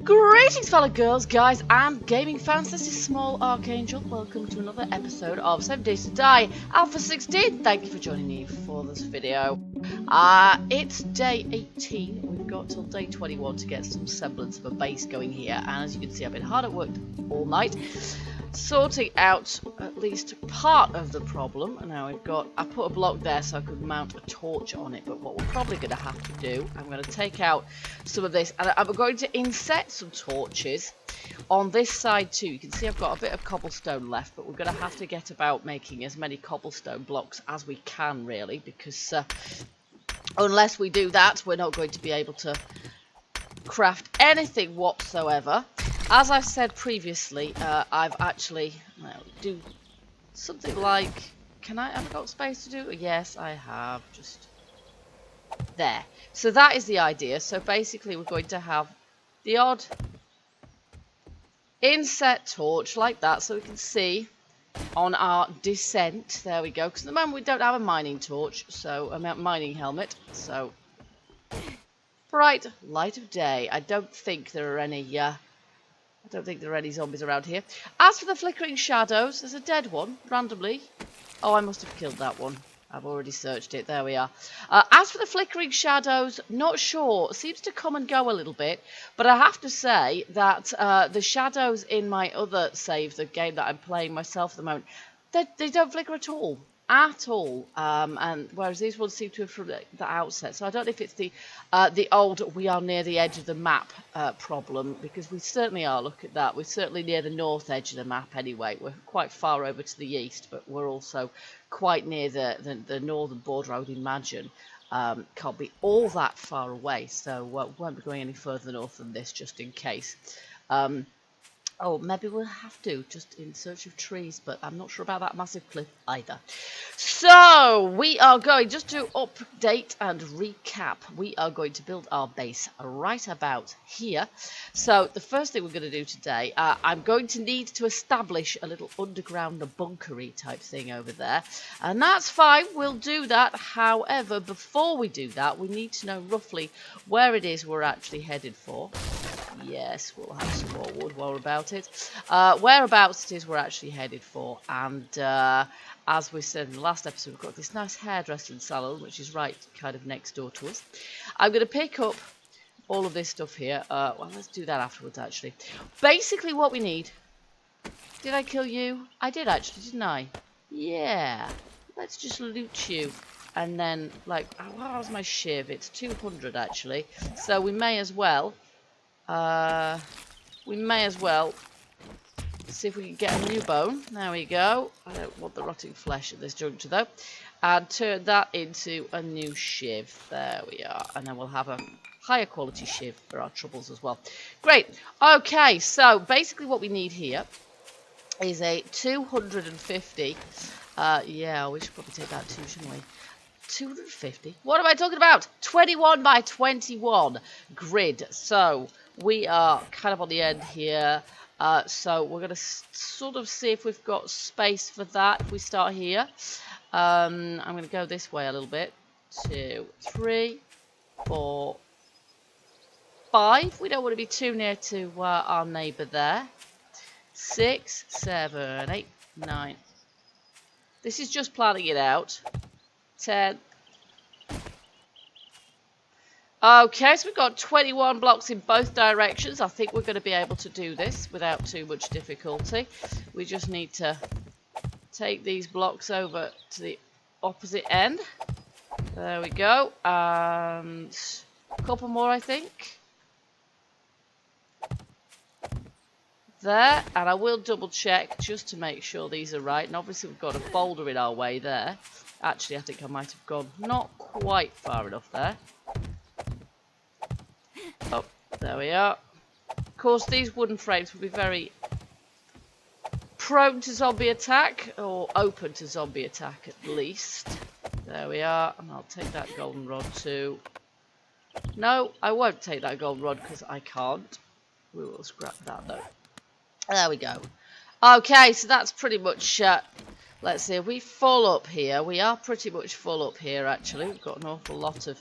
Greetings fellow girls, guys and gaming fans, this is Small Archangel. Welcome to another episode of 7 Days to Die Alpha 16. Thank you for joining me for this video. It's day 18, we've got till day 21 to get some semblance of a base going here, and as you can see I've been hard at work all night sorting out at least part of the problem. Now I put a block there so I could mount a torch on it, but what we're probably going to have to do, I'm going to take out some of this and I'm going to inset some torches on this side too. You can see I've got a bit of cobblestone left, but we're going to have to get about making as many cobblestone blocks as we can really, because unless we do that we're not going to be able to craft anything whatsoever. As I've said previously, I've actually do something like, have I got space to do? Yes, I have, just there. So that is the idea. So basically we're going to have the odd inset torch like that, so we can see on our descent. There we go, because at the moment we don't have a mining torch, so a mining helmet, so bright light of day. I don't think there are any zombies around here. As for the flickering shadows, there's a dead one, randomly. Oh, I must have killed that one. I've already searched it. There we are. As for the flickering shadows, not sure. Seems to come and go a little bit. But I have to say that the shadows in my other save, the game that I'm playing myself at the moment, they don't flicker at all. And whereas these ones seem to have from the outset, so I don't know if it's the old we are near the edge of the map problem, because we certainly are. Look at that, we're certainly near the north edge of the map anyway. We're quite far over to the east, but we're also quite near the northern border, I would imagine. Can't be all that far away, so won't be going any further north than this, just in case. Oh, maybe we'll have to, just in search of trees, but I'm not sure about that massive cliff either. So, we are going, just to update and recap, we are going to build our base right about here. So, the first thing we're going to do today, I'm going to need to establish a little underground bunkery type thing over there. And that's fine, we'll do that. However, before we do that, we need to know roughly where it is we're actually headed for. Yes, we'll have some more wood while we're about it. Whereabouts it is we're actually headed for, and as we said in the last episode, we've got this nice hairdressing salon, which is right kind of next door to us. I'm going to pick up all of this stuff here. Well, let's do that afterwards, actually. Basically, what we need... Did I kill you? I did, actually, didn't I? Yeah. Let's just loot you. And then, like, how's my shiv? It's 200, actually. So we may as well... see if we can get a new bone. There we go. I don't want the rotting flesh at this juncture though. And turn that into a new shiv. There we are. And then we'll have a higher quality shiv for our troubles as well. Great. Okay, so basically what we need here is a 250. Yeah, we should probably take that too, shouldn't we? 250. What am I talking about? 21 by 21 grid. So we are kind of on the end here. So we're going to sort of see if we've got space for that. If we start here, I'm going to go this way a little bit. 2, 3, 4, 5. We don't want to be too near to our neighbour there. 6, 7, 8, 9. This is just planning it out. 10. Okay, so we've got 21 blocks in both directions. I think we're going to be able to do this without too much difficulty. We just need to take these blocks over to the opposite end. There we go. And a couple more, I think. There. And I will double check just to make sure these are right. And obviously we've got a boulder in our way there. Actually, I think I might have gone not quite far enough there. Oh, there we are. Of course, these wooden frames will be very prone to zombie attack, or open to zombie attack at least. There we are, and I'll take that golden rod too. No, I won't take that golden rod because I can't. We will scrap that though. There we go. Okay, so that's pretty much... let's see, are we full up here? We are pretty much full up here, actually. We've got an awful lot of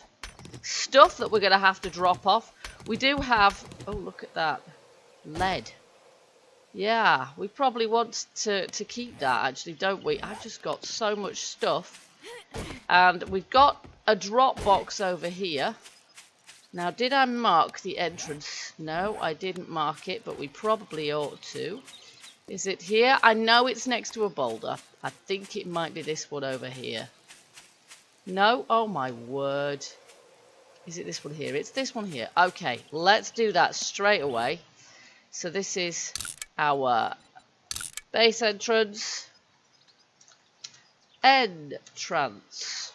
stuff that we're going to have to drop off. We do have... Oh, look at that. Lead. Yeah, we probably want to keep that, actually, don't we? I've just got so much stuff. And we've got a drop box over here. Now, did I mark the entrance? No, I didn't mark it, but we probably ought to. Is it here? I know it's next to a boulder. I think it might be this one over here. No? Oh, my word. Is it this one here? It's this one here. Okay, let's do that straight away. So this is our base entrance. Entrance.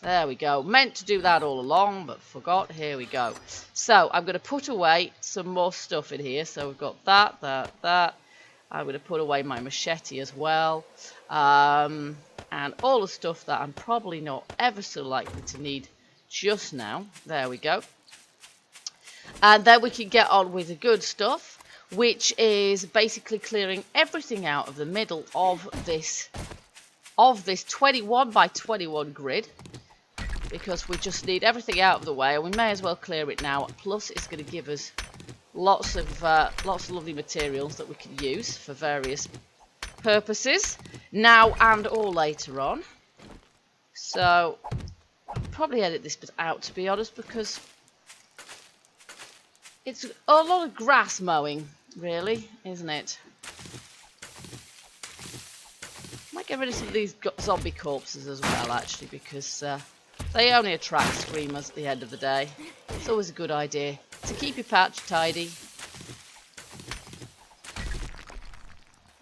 There we go. Meant to do that all along, but forgot. Here we go. So I'm going to put away some more stuff in here. So we've got that. I'm going to put away my machete as well. And all the stuff that I'm probably not ever so likely to need just now. There we go. And then we can get on with the good stuff, which is basically clearing everything out of the middle of this 21 by 21 grid. Because we just need everything out of the way, and we may as well clear it now. Plus, it's going to give us lots of lovely materials that we can use for various purposes, now and or later on. So, I'll probably edit this bit out, to be honest, because it's a lot of grass mowing, really, isn't it? Might get rid of some of these zombie corpses as well, actually, because they only attract screamers at the end of the day. It's always a good idea to keep your patch tidy.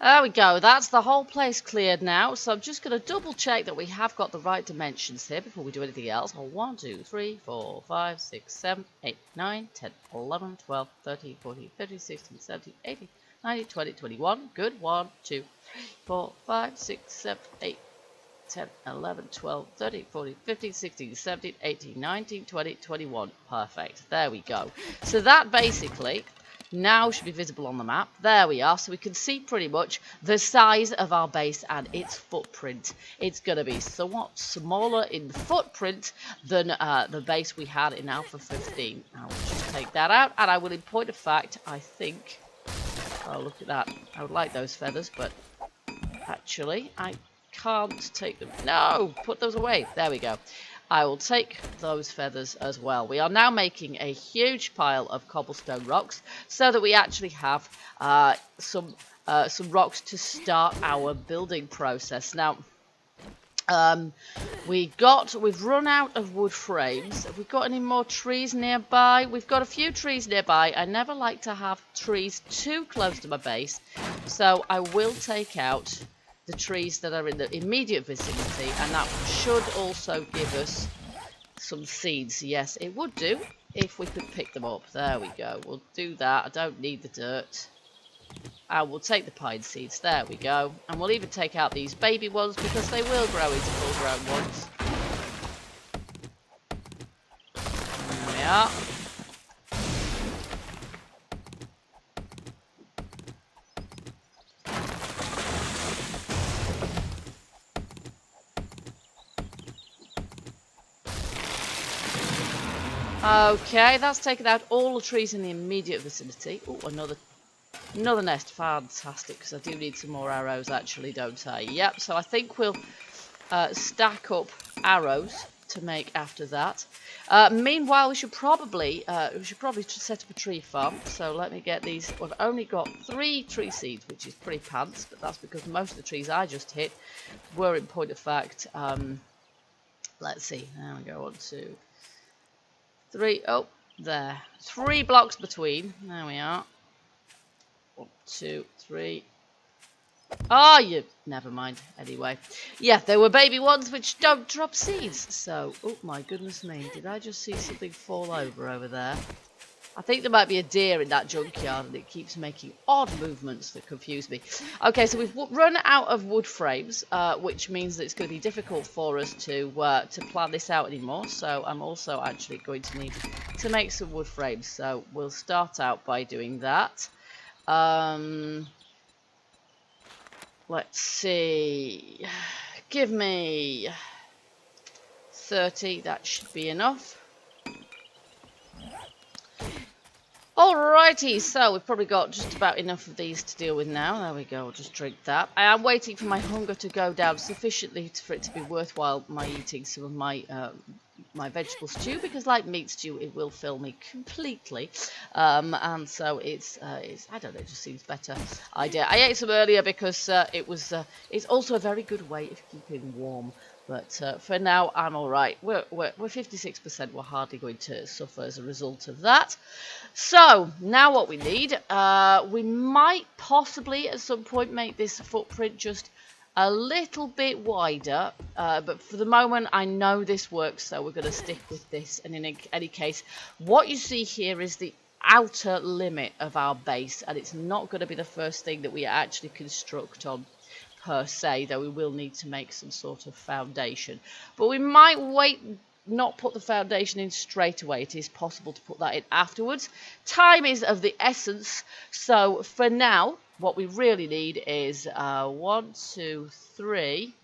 There we go. That's the whole place cleared now. So I'm just going to double check that we have got the right dimensions here before we do anything else. 1, 2, 3, 4, 5, 6, 7, 8, 9, 10, 11, 12, 13, 14, 15, 16, 17, 18, 19, 20, 21. Good. 1, 2, 3, 4, 5, 6, 7, 8. 10, 11, 12, 13, 14, 15, 16, 17, 18, 19, 20, 21. Perfect. There we go. So that basically now should be visible on the map. There we are. So we can see pretty much the size of our base and its footprint. It's going to be somewhat smaller in the footprint than the base we had in Alpha 15. I'll just take that out. And I will, in point of fact, I think... Oh, look at that. I would like those feathers, but actually, I can't take them. No, put those away. There we go. I will take those feathers as well. We are now making a huge pile of cobblestone rocks so that we actually have some rocks to start our building process. Now, we've run out of wood frames. Have we got any more trees nearby? We've got a few trees nearby. I never like to have trees too close to my base, so I will take out the trees that are in the immediate vicinity, and that should also give us some seeds. Yes, it would do if we could pick them up. There we go. We'll do that. I don't need the dirt. I will take the pine seeds. There we go. And we'll even take out these baby ones because they will grow into full-grown ones. There we are. Okay, that's taken out all the trees in the immediate vicinity. Oh, another nest. Fantastic, because I do need some more arrows, actually, don't I? Yep, so I think we'll stack up arrows to make after that. Meanwhile, we should probably set up a tree farm. So let me get these. We've only got 3 tree seeds, which is pretty pants, but that's because most of the trees I just hit were, in point of fact, let's see. There we go. 1, 2, 3. Oh, there. 3 blocks between. There we are. 1, 2, 3. Oh, you. Never mind. Anyway, yeah, there were baby ones which don't drop seeds. So, oh my goodness me, did I just see something fall over there? I think there might be a deer in that junkyard, and it keeps making odd movements that confuse me. Okay, so we've run out of wood frames, which means that it's going to be difficult for us to plan this out anymore. So I'm also actually going to need to make some wood frames. So we'll start out by doing that. Let's see. Give me 30. That should be enough. Alrighty, so we've probably got just about enough of these to deal with now. There we go, I'll just drink that. I am waiting for my hunger to go down sufficiently for it to be worthwhile my eating some of my my vegetable stew, because like meat stew, it will fill me completely. And so it's I don't know, it just seems better idea. I ate some earlier because it's also a very good way of keeping warm. But for now, I'm all right. We're 56%. We're hardly going to suffer as a result of that. So now what we need, we might possibly at some point make this footprint just a little bit wider. But for the moment, I know this works, so we're going to stick with this. And in any case, what you see here is the outer limit of our base, and it's not going to be the first thing that we actually construct on per se, though we will need to make some sort of foundation. But we might wait, not put the foundation in straight away. It is possible to put that in afterwards. Time is of the essence, so for now what we really need is 1, 2, 3,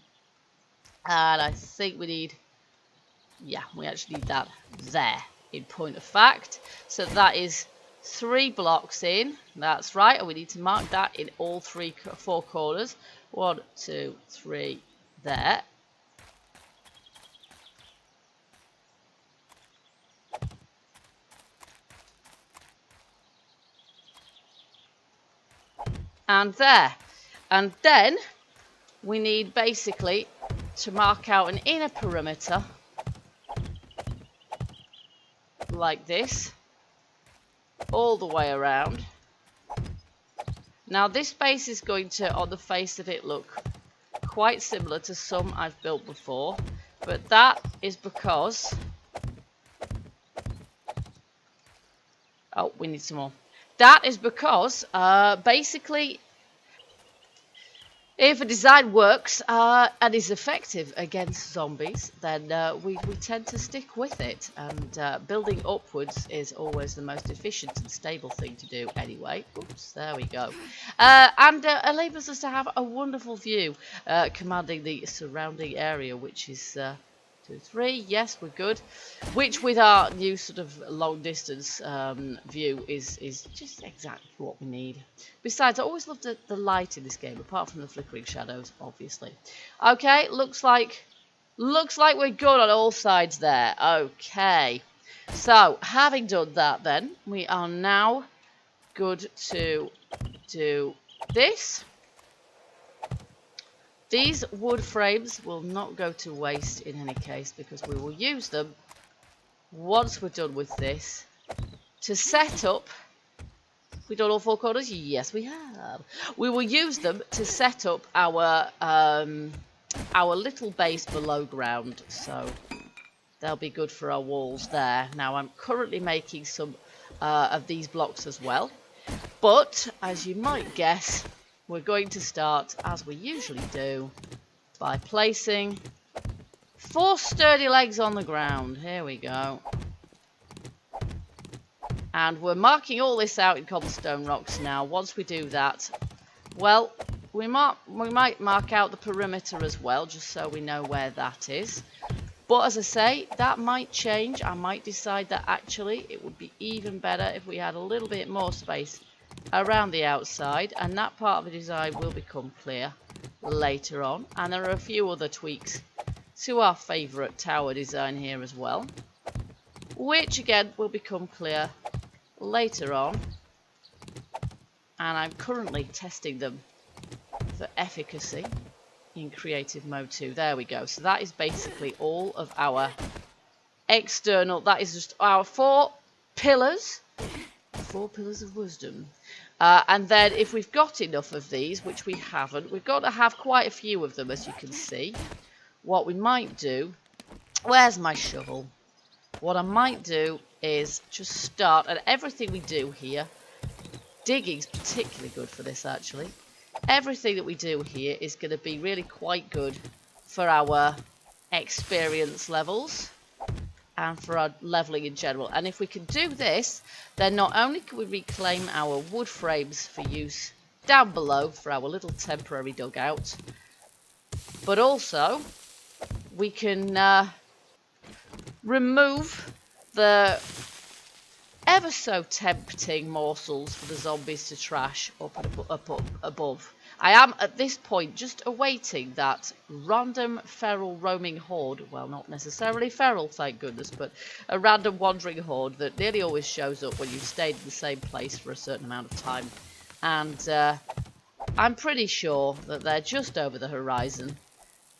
and I think we need, yeah, we actually need that there in point of fact. So that is 3 blocks in, that's right, and we need to mark that in all 4 corners. 1, 2, 3 there. And there. And then we need basically to mark out an inner perimeter like this all the way around. Now this base is going to, on the face of it, look quite similar to some I've built before, but that is because, oh, we need some more. That is because basically if a design works and is effective against zombies, then we tend to stick with it. And building upwards is always the most efficient and stable thing to do anyway. Oops, there we go. And enables us to have a wonderful view commanding the surrounding area, which is 2, 3, yes, we're good. Which with our new sort of long distance view is just exactly what we need. Besides, I always love the light in this game, apart from the flickering shadows, obviously. Okay, looks like we're good on all sides there. Okay, so having done that, then we are now good to do this. These wood frames will not go to waste in any case, because we will use them once we're done with this to set up. We've done all 4 corners? Yes, we have. We will use them to set up our little base below ground, so they'll be good for our walls there. Now I'm currently making some of these blocks as well, but as you might guess, we're going to start, as we usually do, by placing 4 sturdy legs on the ground. Here we go. And we're marking all this out in cobblestone rocks now. Once we do that, well, we might mark out the perimeter as well, just so we know where that is. But as I say, that might change. I might decide that actually it would be even better if we had a little bit more space around the outside, and that part of the design will become clear later on. And there are a few other tweaks to our favourite tower design here as well, which again will become clear later on, and I'm currently testing them for efficacy in creative mode 2. There we go. So that is basically all of our external, that is just our 4 pillars. 4 pillars of wisdom. And then if we've got enough of these, which we haven't, we've got to have quite a few of them, as you can see. What we might do, where's my shovel? What I might do is just start, and everything we do here, digging's particularly good for this actually. Everything that we do here is going to be really quite good for our experience levels and for our leveling in general. And if we can do this, then not only can we reclaim our wood frames for use down below for our little temporary dugout, but also we can remove the ever so tempting morsels for the zombies to trash up above. I am at this point just awaiting that random feral roaming horde, well, not necessarily feral, thank goodness, but a random wandering horde that nearly always shows up when you've stayed in the same place for a certain amount of time. And I'm pretty sure that they're just over the horizon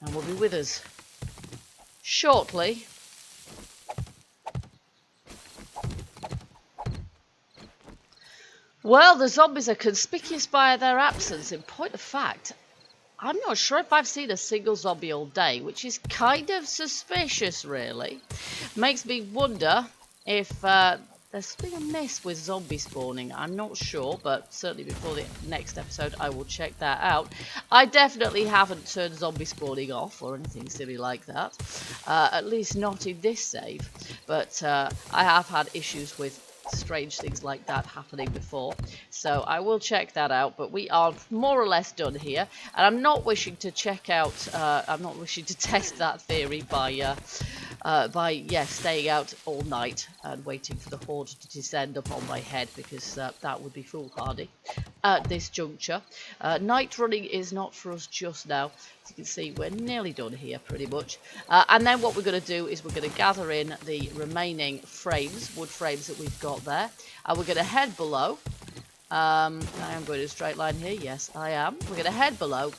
and will be with us shortly. Well, the zombies are conspicuous by their absence. In point of fact, I'm not sure if I've seen a single zombie all day, which is kind of suspicious, really. Makes me wonder if there's something amiss with zombie spawning. I'm not sure, but certainly before the next episode, I will check that out. I definitely haven't turned zombie spawning off or anything silly like that. At least not in this save. But I have had issues with strange things like that happening before, so I will check that out. But we are more or less done here, and I'm not wishing to check out I'm not wishing to test that theory by staying out all night and waiting for the horde to descend upon my head, because that would be foolhardy at this juncture. Night running is not for us just now. As you can see, we're nearly done here pretty much, and then what we're going to do is we're going to gather in the remaining frames, wood frames that we've got there, and we're going to head below. I am going in a straight line here, yes I am. We're going to head below.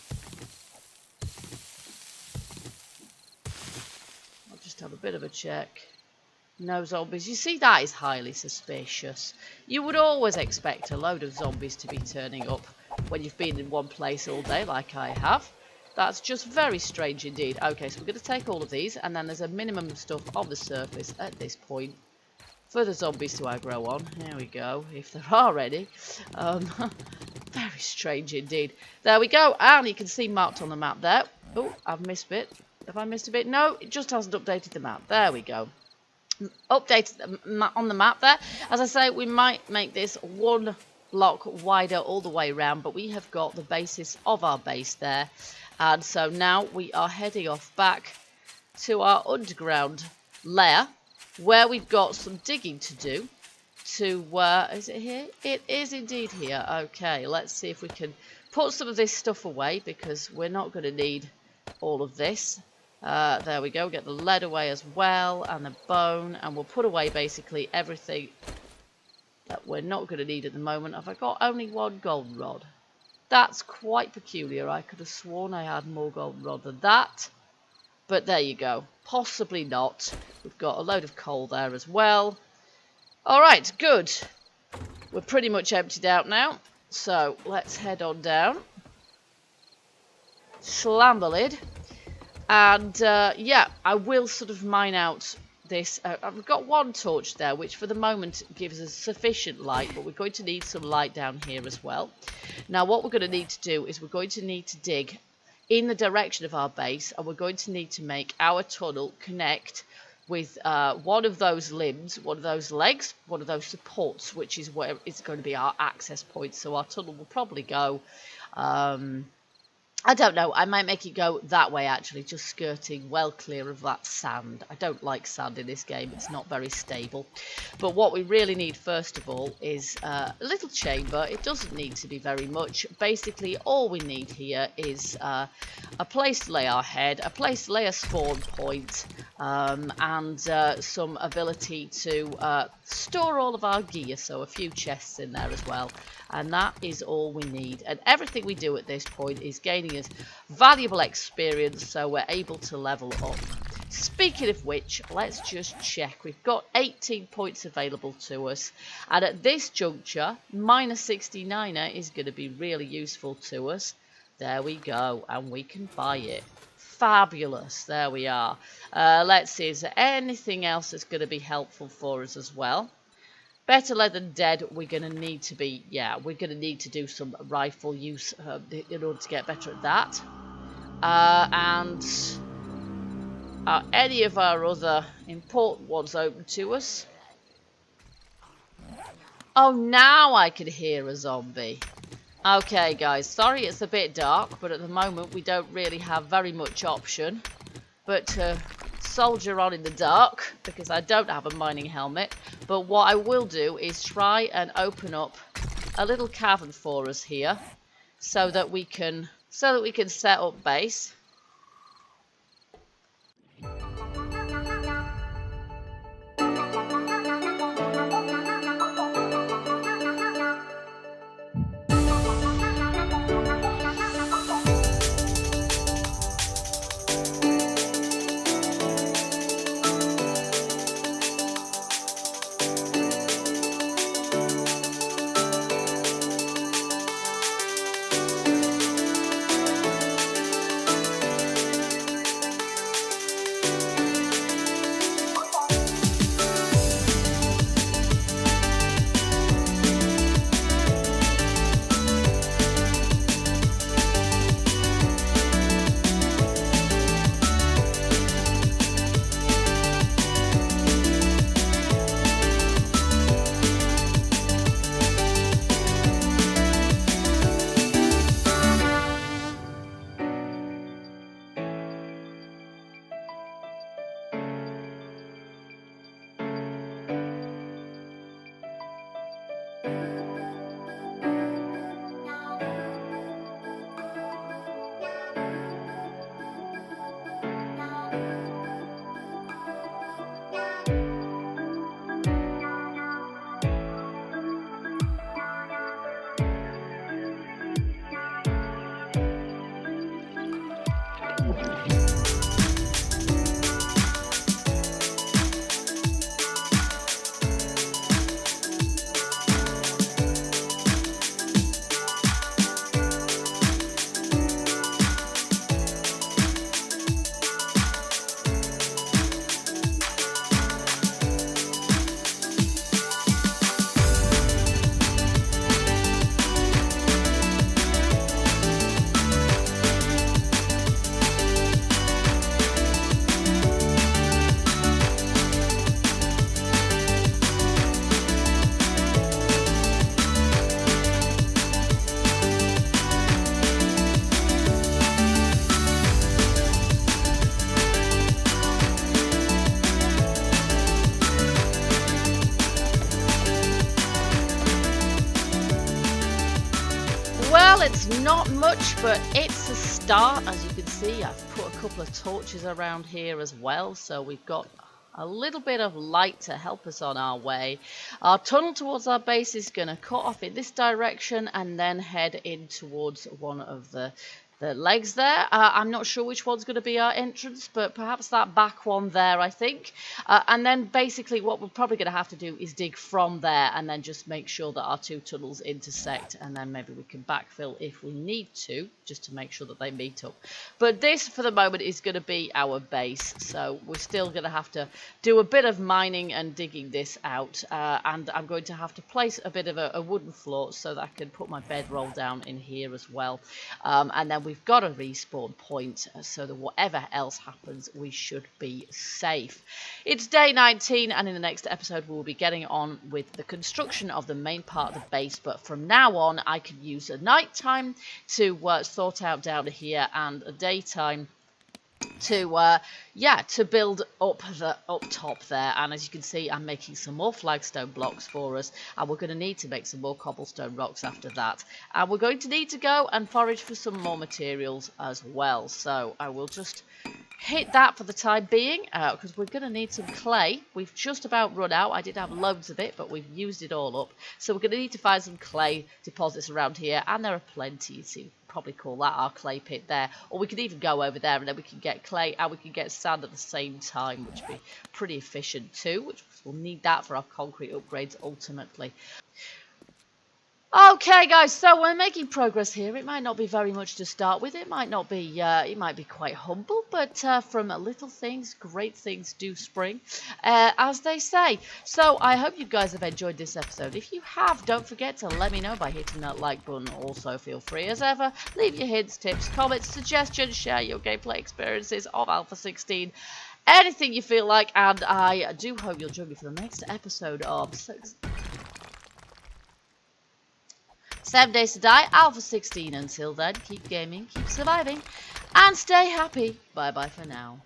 I'll just have a bit of a check. No zombies. You see, that is highly suspicious. You would always expect a load of zombies to be turning up when you've been in one place all day like I have. That's just very strange indeed. Okay, so we're going to take all of these, and then there's a minimum of stuff on the surface at this point for the zombies to aggro on. Here we go, if there are any. Very strange indeed. There we go, and you can see marked on the map there. Oh, I've missed a bit. Have I missed a bit? No, it just hasn't updated the map. There we go. Updated on the map there. As I say, we might make this one block wider all the way around, but we have got the basis of our base there. And so now we are heading off back to our underground lair, where we've got some digging to do. Is it here? It is indeed here. Okay, let's see if we can put some of this stuff away, because we're not going to need all of this. There we go. Get the lead away as well, and the bone, and we'll put away basically everything that we're not going to need at the moment. Have I got only one golden rod? That's quite peculiar. I could have sworn I had more golden rod than that. But there you go. Possibly not. We've got a load of coal there as well. Alright, good. We're pretty much emptied out now. So let's head on down. Slam the lid. And yeah, I will sort of mine out this. I've got one torch there, which for the moment gives us sufficient light, but we're going to need some light down here as well. Now what we're going to need to do is we're going to need to dig in the direction of our base, and we're going to need to make our tunnel connect with one of those limbs, one of those legs, one of those supports, which is where it's going to be our access point. So our tunnel will probably go I don't know, I might make it go that way actually, just skirting well clear of that sand. I don't like sand in this game, it's not very stable. But what we really need first of all is a little chamber. It doesn't need to be very much. Basically all we need here is a place to lay our head, a place to lay a spawn point, and some ability to store all of our gear, so a few chests in there as well. And that is all we need. And everything we do at this point is gaining us valuable experience, so we're able to level up. Speaking of which, let's just check. We've got 18 points available to us. And at this juncture, minus 69er is going to be really useful to us. There we go. And we can buy it. Fabulous. There we are. Let's see. Is there anything else that's going to be helpful for us as well? Better lead than dead. We're going to need to be, we're going to need to do some rifle use in order to get better at that. And are any of our other important ones open to us? Oh, now I can hear a zombie. Okay, guys, sorry it's a bit dark, but at the moment we don't really have very much option but to soldier on in the dark because I don't have a mining helmet. But what I will do is try and open up a little cavern for us here so that we can set up base. Well, it's not much, but it's a start. As you can see, I've put a couple of torches around here as well, so we've got a little bit of light to help us on our way. Our tunnel towards our base is going to cut off in this direction and then head in towards one of the legs there. I'm not sure which one's going to be our entrance, but perhaps that back one there, I think. And then basically what we're probably going to have to do is dig from there and then just make sure that our two tunnels intersect, and then maybe we can backfill if we need to, just to make sure that they meet up. But this, for the moment, is going to be our base, so we're still going to have to do a bit of mining and digging this out, and I'm going to have to place a bit of a wooden floor so that I can put my bedroll down in here as well, and then we've got a respawn point so that whatever else happens, we should be safe. It's day 19, and in the next episode we'll be getting on with the construction of the main part of the base, but from now on I can use a night time to sort out down here and a daytime to build up top there. And as you can see, I'm making some more flagstone blocks for us, and we're going to need to make some more cobblestone rocks after that, and we're going to need to go and forage for some more materials as well. So I will just hit that for the time being, because we're going to need some clay. We've just about run out. I did have loads of it, but we've used it all up, so we're going to need to find some clay deposits around here, and there are plenty. You see, probably call that our clay pit there, or we could even go over there and then we can get clay and we can get sand at the same time, which would be pretty efficient too, which we'll need that for our concrete upgrades ultimately. Okay guys, so we're making progress here. It might not be very much to start with, it might not be it might be quite humble, but from little things great things do spring, as they say. So I hope you guys have enjoyed this episode. If you have, don't forget to let me know by hitting that like button. Also feel free as ever, leave your hints, tips, comments, suggestions, share your gameplay experiences of Alpha 16, anything you feel like, and I do hope you'll join me for the next episode of 7 Days to Die, Alpha 16. Until then, keep gaming, keep surviving, and stay happy. Bye bye for now.